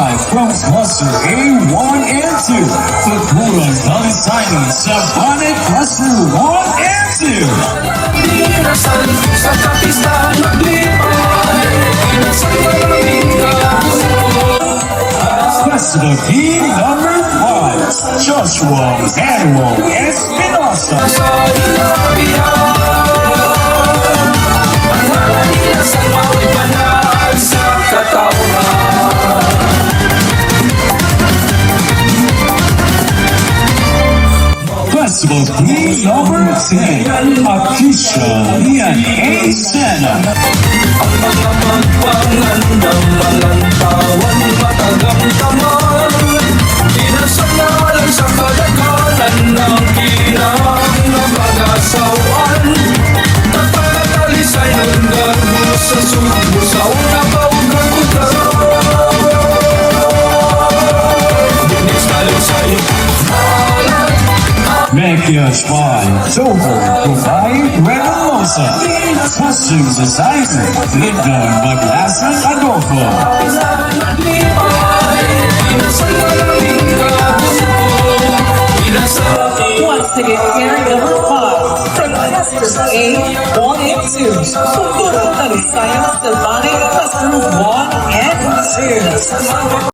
Live from Cluster A1 and 2. Kulturang Talisaynon sa Banay Cluster 1 and 2. Inasal sa kapistahan maglipay. Inasal na lamig ka. Festival Team number 5, Joshua Manuel Espinosa. Sa inabihan, ang halad inasal mawa'y banal sa katauhan. Festival Team number 10, Akisha Lian A. Sena. Ang mga magpangan ng malantawan matagang taman. Inasal na lang sa kadaghanan ng kinang na mag-asawan. Nagpanatalisaynon garbo sa subo sa una paugang kulturang. Dinis talisay, halad. Makias by Dover, Banay, Reynosa. Costumes designer, Lyndon Maglasan Adolfo. Once again, here number 5, from Clusters A, 1 and 2. Kulturang Talisaynon sa Banay Cluster 1 and 2.